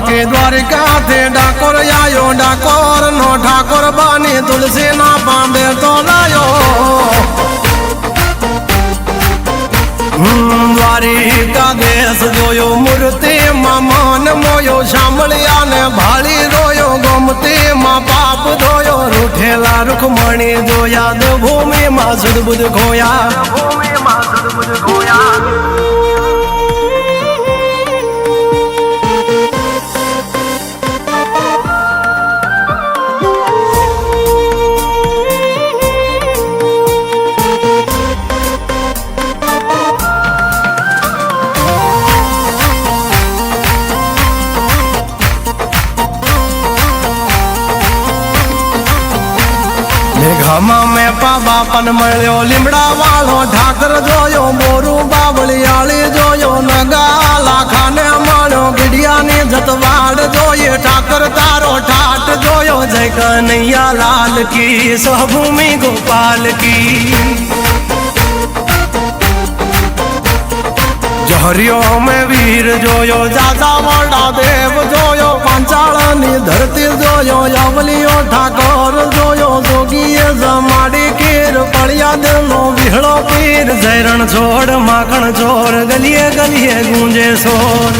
के द्वारिका थे डाकोर आयो डाकोर नो ठाकुर बानी तुलसी ना पांबे तो लायो द्वारिका देश जोयो मूर्ति मां मान मोयो शामलिया ने भाली रोयो गोमती मां पाप धोयो रूठेला रुखमणी जोया देवभूमि मां सुदबुद खोया घमा में पापन मळ्यो લીમડા वालो ठाकर जोयो बोरू बावलियाली जोयो नगाला खाने मळ्यो गिडिया ने जतवाड़ जोये ठाकर तारो ठाट जोयो जय कन्हैया लाल की स्वभूमि गोपाल की जोहरियो में वीर जोयो जाजा वाड़ा देव जोयो पांचाळनी धरती जोयो यावलियो ठाकोर जोयो जोगीए जमाड़ी कीर पड़िया दिलो विहड़ो पीर जयरण छोड़ माखण छोर गलिए गलिए गूंजे सोर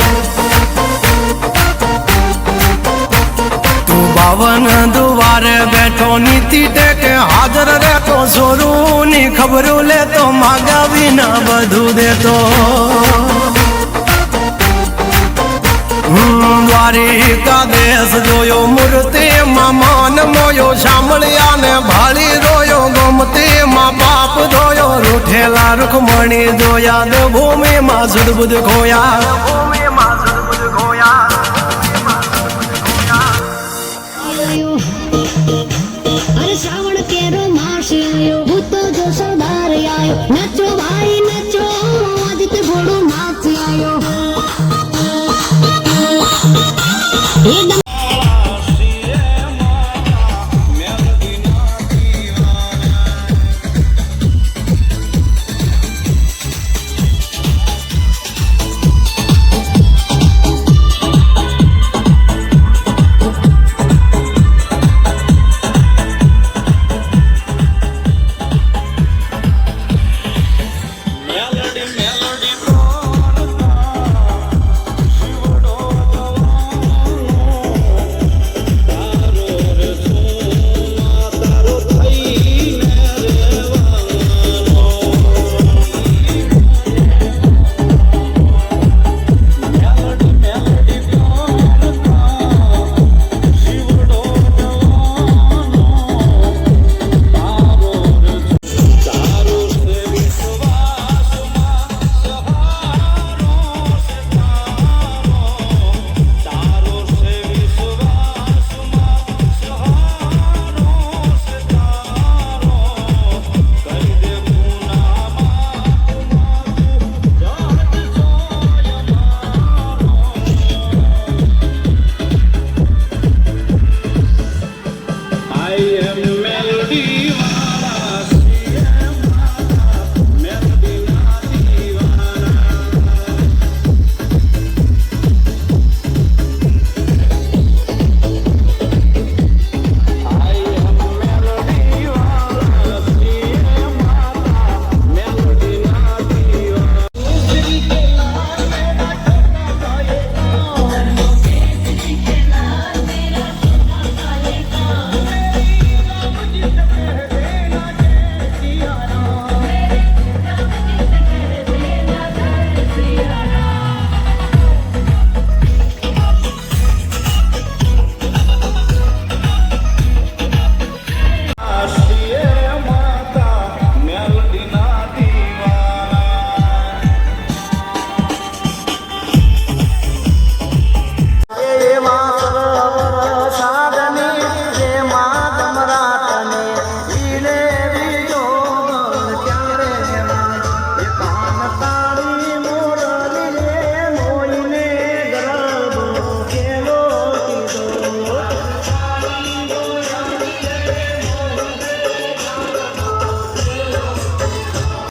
तू बावन दुआरे बैठो नीति टेके हाजर रहतो सोरूनी खबरू ले तो मांगा बिना बधू दे तो द्वारिका देश जोयो मूर्ति मां मान मोयो शामलिया ने भाली रोयो गोमती मां पाप धोयो रूठेला रुखमणी जोया देवभूमि मां सुदबुद खोया